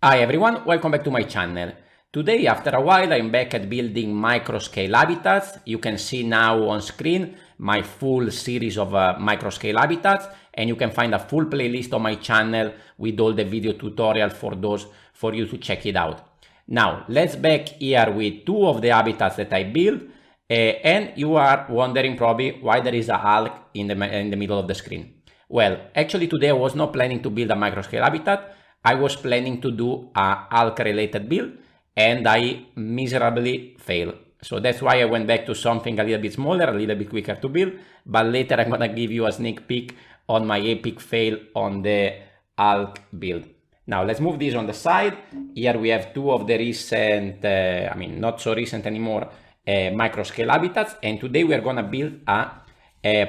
Hi everyone, welcome back to my channel. Today, after a while, I'm back at building microscale habitats. You can see now on screen my full series of microscale habitats, and you can find a full playlist on my channel with all the video tutorial for you to check it out. Now, let's back here with two of the habitats that I built, and you are wondering probably why there is a Hulk in the middle of the screen. Well, actually today I was not planning to build a microscale habitat. I was planning to do a Hulk related build and I miserably failed. So that's why I went back to something a little bit smaller, a little bit quicker to build, but later I'm gonna give you a sneak peek on my epic fail on the Hulk build. Now let's move this on the side. Here we have two of the recent, not so recent anymore, microscale habitats, and today we are gonna build a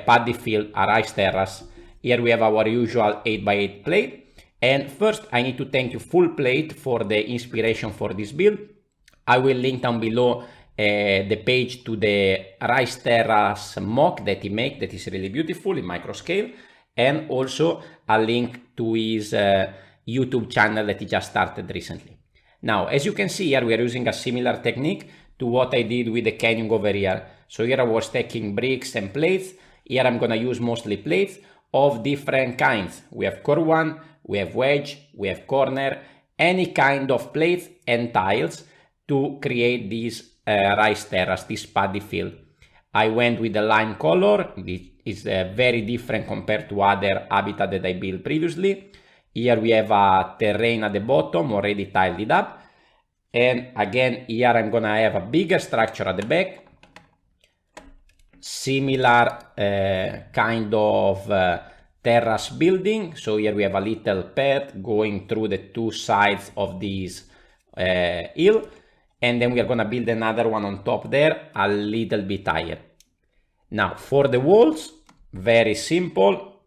paddy field, a rice terrace. Here we have our usual 8x8 plate. And first, I need to thank you Full Plate for the inspiration for this build. I will link down below the page to the rice terrace mock that he made, that is really beautiful in microscale, and also a link to his YouTube channel that he just started recently. Now, as you can see here, we are using a similar technique to what I did with the canyon over here. So here I was taking bricks and plates. Here I'm gonna use mostly plates of different kinds. We have curve one, we have wedge, we have corner, any kind of plates and tiles to create this rice terrace, this paddy field. I went with the lime color. It is very different compared to other habitat that I built previously. Here we have a terrain at the bottom already tiled it up. And again, here I'm gonna have a bigger structure at the back. Similar kind of terrace building. So here we have a little path going through the two sides of this hill, and then we are gonna build another one on top there, a little bit higher. Now for the walls, very simple.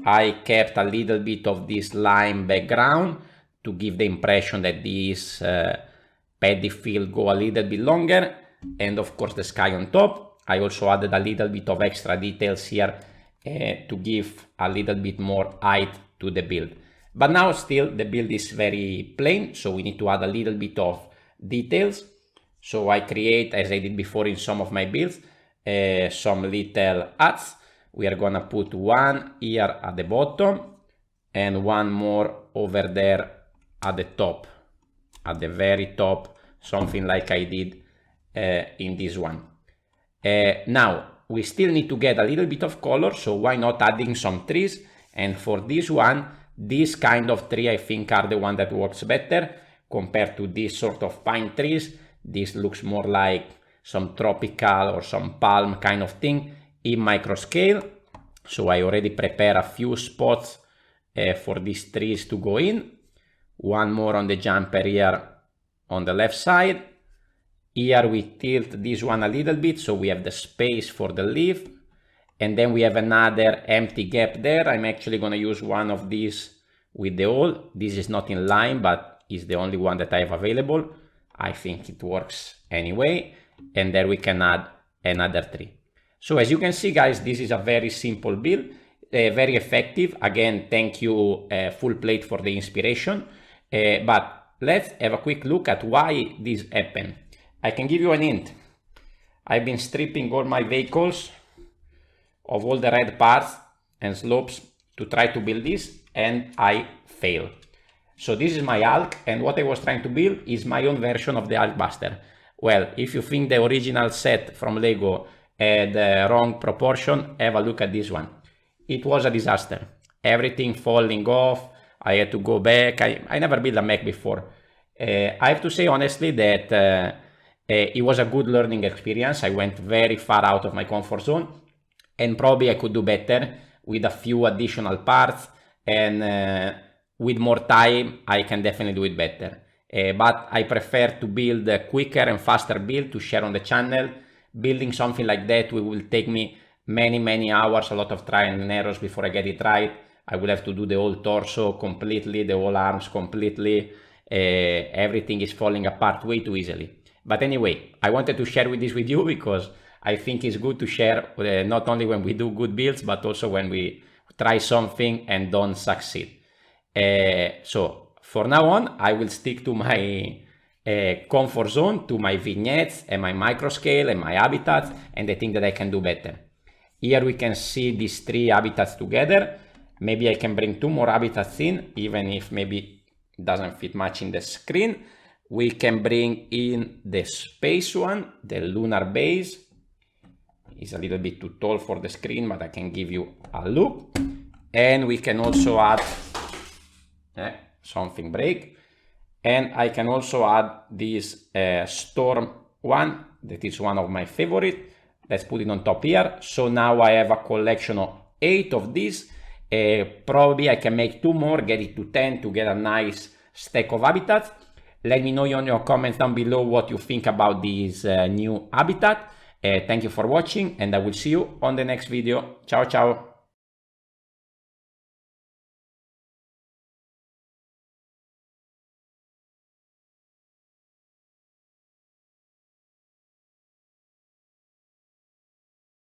I kept a little bit of this lime background to give the impression that this paddy field go a little bit longer, and of course the sky on top. I also added a little bit of extra details here to give a little bit more height to the build. But now still the build is very plain, so we need to add a little bit of details. So I create, as I did before in some of my builds, some little huts. We are gonna put one here at the bottom and one more over there at the top, at the very top, something like I did in this one. Now we still need to get a little bit of color, so why not adding some trees? And for this one, this kind of tree I think are the one that works better compared to this sort of pine trees. This looks more like some tropical or some palm kind of thing in microscale. So I already prepare a few spots for these trees to go in. One more on the jumper here on the left side. Here we tilt this one a little bit, so we have the space for the leaf. And then we have another empty gap there. I'm actually going to use one of these with the hole. This is not in line, but is the only one that I have available. I think it works anyway. And there we can add another tree. So as you can see, guys, this is a very simple build, very effective. Again, thank you Full Plate for the inspiration. But let's have a quick look at why this happened. I can give you an hint. I've been stripping all my vehicles of all the red parts and slopes to try to build this, and I fail. So this is my Hulk, and what I was trying to build is my own version of the Hulkbuster. Well, if you think the original set from Lego had the wrong proportion, have a look at this one. It was a disaster. Everything falling off. I had to go back. I never built a mech before. I have to say honestly that it was a good learning experience. I went very far out of my comfort zone, and probably I could do better with a few additional parts, and with more time I can definitely do it better. But I prefer to build a quicker and faster build to share on the channel. Building something like that will take me many hours, a lot of trial and errors before I get it right. I will have to do the whole torso completely, the whole arms completely. Everything is falling apart way too easily. But anyway, I wanted to share this with you because I think it's good to share not only when we do good builds, but also when we try something and don't succeed. So For now on, I will stick to my comfort zone, to my vignettes and my microscale and my habitats, and I think that I can do better. Here we can see these 3 habitats together. Maybe I can bring 2 more habitats in, even if maybe it doesn't fit much in the screen. We can bring in the space one, the lunar base. It's a little bit too tall for the screen, but I can give you a look. And we can also add something break. And I can also add this storm one, that is one of my favorite. Let's put it on top here. So now I have a collection of 8 of these. Probably I can make 2 more, get it to 10 to get a nice stack of habitats. Let me know in your comments down below what you think about this new habitat. Thank you for watching, and I will see you on the next video. Ciao, ciao.